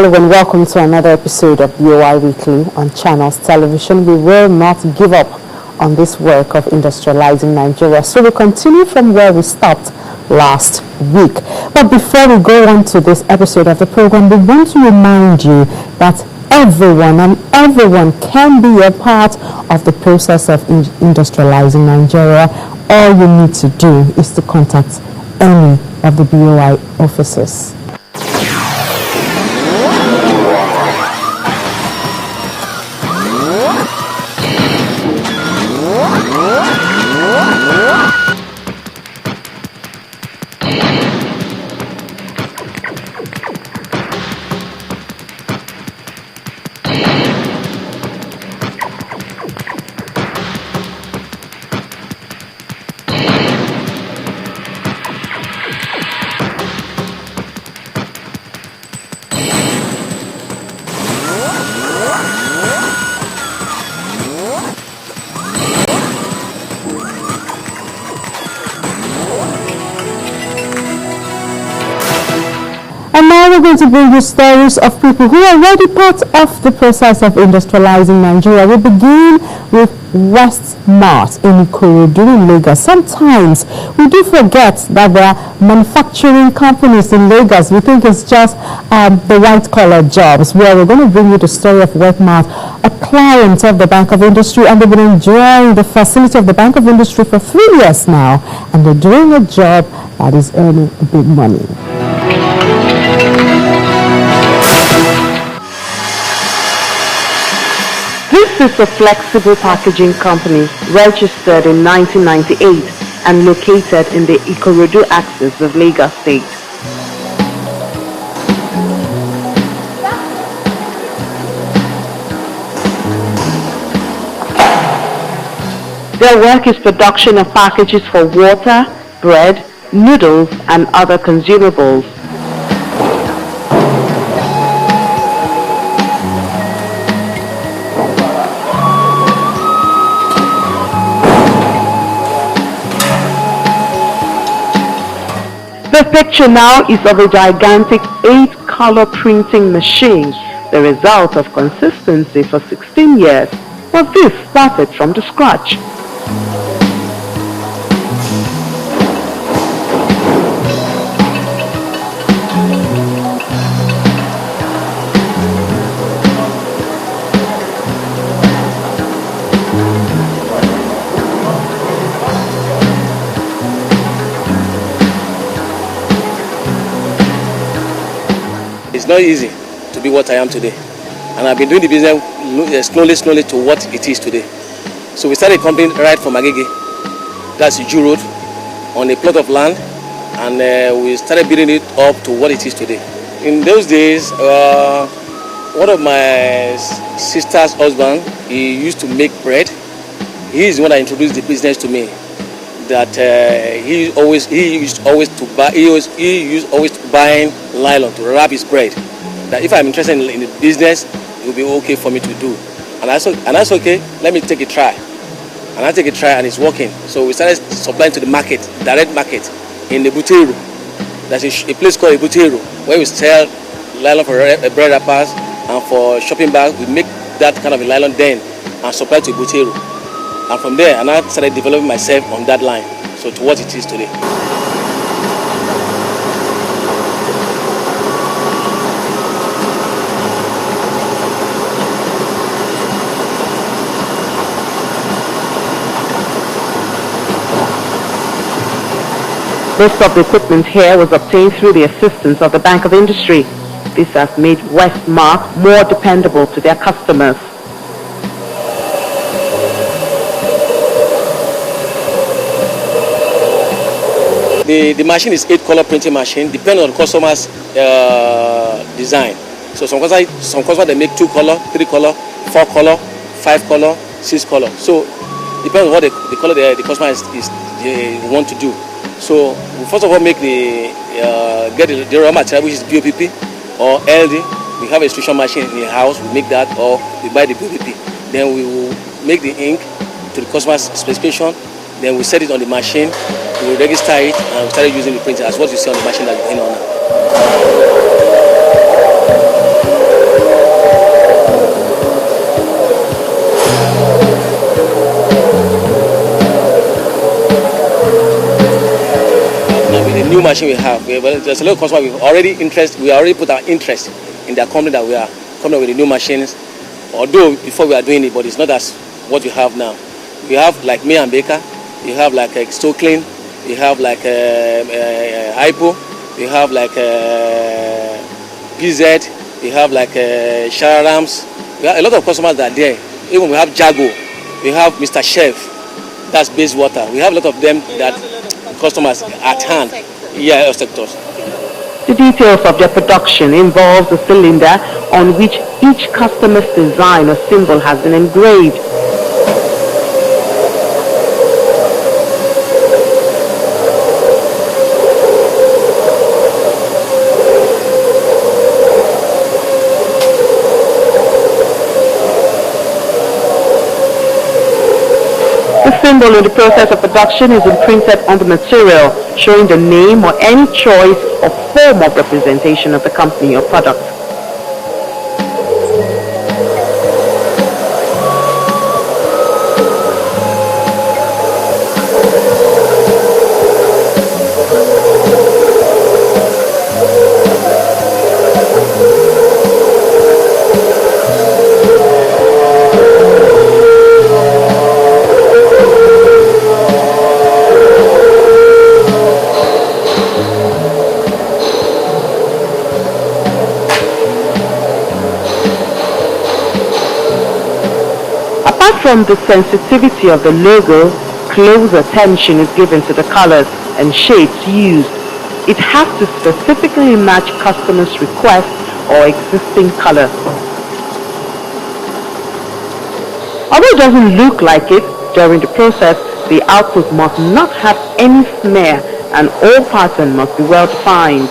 Hello and welcome to another episode of BOI Weekly on Channels Television. We will not give up on this work of industrializing Nigeria, so we continue from where we stopped last week. But before we go on to this episode of the program, we want to remind you that everyone can be a part of the process of industrializing Nigeria. All you need to do is to contact any of the BOI offices. And now we're going to bring you stories of people who are already part of the process of industrializing Nigeria. We begin with Mart in Ikorodu in Lagos. Sometimes we do forget that there are manufacturing companies in Lagos. We think it's just the white-collar jobs. Well, we're going to bring you the story of Mart, a client of the Bank of Industry, and they've been enjoying the facility of the Bank of Industry for 3 years now, and they're doing a job that is earning big money. This is a flexible packaging company registered in 1998 and located in the Ikorodu axis of Lagos State. Their work is production of packages for water, bread, noodles, and other consumables. The picture now is of a gigantic 8-color printing machine, the result of consistency for 16 years, but this started from the scratch. It's not easy to be what I am today, and I've been doing the business slowly to what it is today. So we started a company right from Agege, that's Iju Road, on a plot of land, and we started building it up to what it is today. In those days, one of my sister's husband, he used to make bread. He is the one that introduced the business to me. That he used always to buying nylon to wrap his bread. That if I'm interested in the business, it will be okay for me to do. And that's okay. Let me take a try. And I take a try, and it's working. So we started supplying to the market, direct market, in the Butero. There's a place called a Butero where we sell nylon for bread wrappers and for shopping bags. We make that kind of a nylon then and supply to Butero. And from there, I started developing myself on that line, so to what it is today. Most of the equipment here was obtained through the assistance of the Bank of Industry. This has made Mart more dependable to their customers. The machine is 8-color printing machine, depending on the customer's design. So some customers they make 2-color, 3-color, 4-color, 5-color, 6-color. So depends on what the color the customer they want to do. So we first of all make get the raw material, which is BOPP or LD. We have a extrusion machine in the house. We make that, or we buy the BOPP. Then we will make the ink to the customer's specification. Then we set it on the machine. We will register it, and we started using the printer as what you see on the machine that you're in on now. machine we have. There's a lot of customers we already put our interest in their company that we are coming up with the new machines. Although before we are doing it, but it's not as what we have now. We have like May and Baker, you have like Store Clean, you have like Hypo, you have like PZ, you have like Sharams. We have a lot of customers that are there. Even we have Jago, we have Mr. Chef, that's base water. We have a lot of them that customers at hand. Yeah, sectors. The details of their production involves a cylinder on which each customer's design or symbol has been engraved. The symbol in the process of production is imprinted on the material, showing the name or any choice or form of representation of the company or product. From the sensitivity of the logo, close attention is given to the colors and shapes used. It has to specifically match customers' requests or existing color. Although it doesn't look like it, during the process, the output must not have any smear and all pattern must be well defined.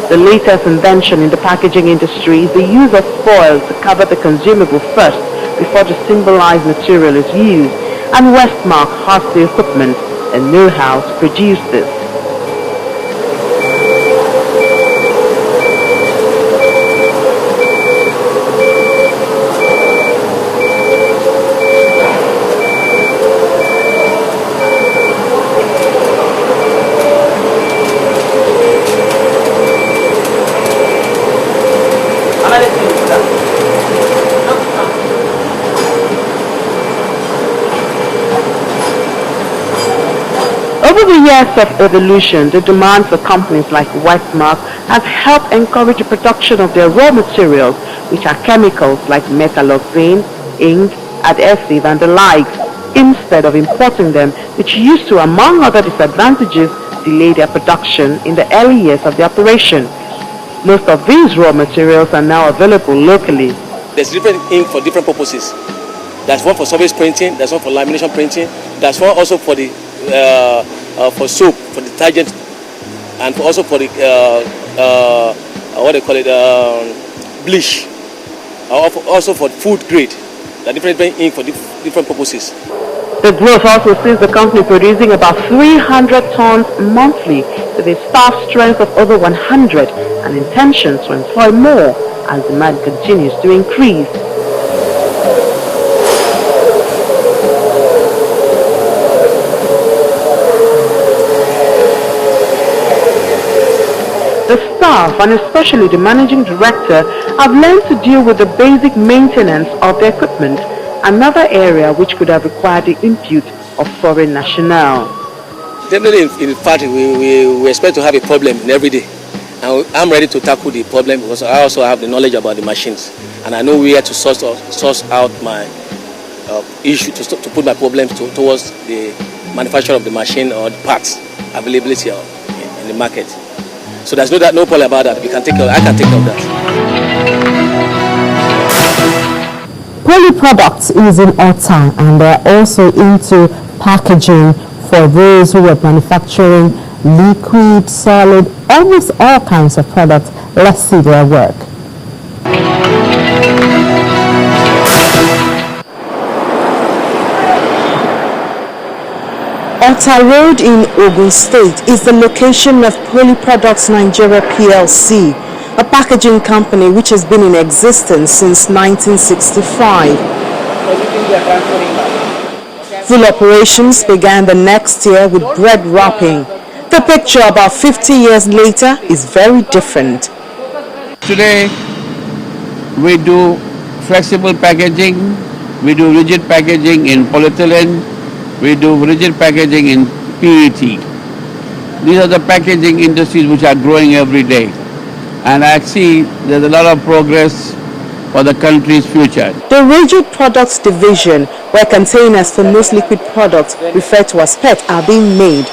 The latest invention in the packaging industry is the use of foil to cover the consumable first before the symbolized material is used, and Westmark has the equipment and know-how to produce this. Over the years of evolution, the demand for companies like Westmark has helped encourage the production of their raw materials, which are chemicals like metaloxane, ink, adhesive, and the likes, instead of importing them, which used to, among other disadvantages, delay their production in the early years of the operation. Most of these raw materials are now available locally. There's different ink for different purposes. There's one for surface printing, there's one for lamination printing, there's one also for the for soap, for detergent, and also for the what they call it, bleach. Also for food grade. There are different ink for different purposes. The growth also sees the company producing about 300 tons monthly with a staff strength of over 100 and intention to employ more as demand continues to increase. The staff, and especially the managing director, have learned to deal with the basic maintenance of the equipment, another area which could have required the input of foreign nationals. Definitely, in fact, we expect to have a problem in every day. And I'm ready to tackle the problem because I also have the knowledge about the machines. And I know where to source out my issue, to put my problems towards the manufacturer of the machine or the parts availability in the market. So there's no problem about that. I can take care of that. Poly Products is in Ota, and they are also into packaging for those who are manufacturing liquid, solid, almost all kinds of products. Let's see their work. Ota Road in Ogun State is the location of Polyproducts Nigeria PLC, a packaging company which has been in existence since 1965. Full operations began the next year with bread wrapping. The picture about 50 years later is very different. Today we do flexible packaging, we do rigid packaging in polyethylene, we do rigid packaging in PET. These are the packaging industries which are growing every day. And I see there's a lot of progress for the country's future. The Rigid Products Division, where containers for most liquid products referred to as PET are being made,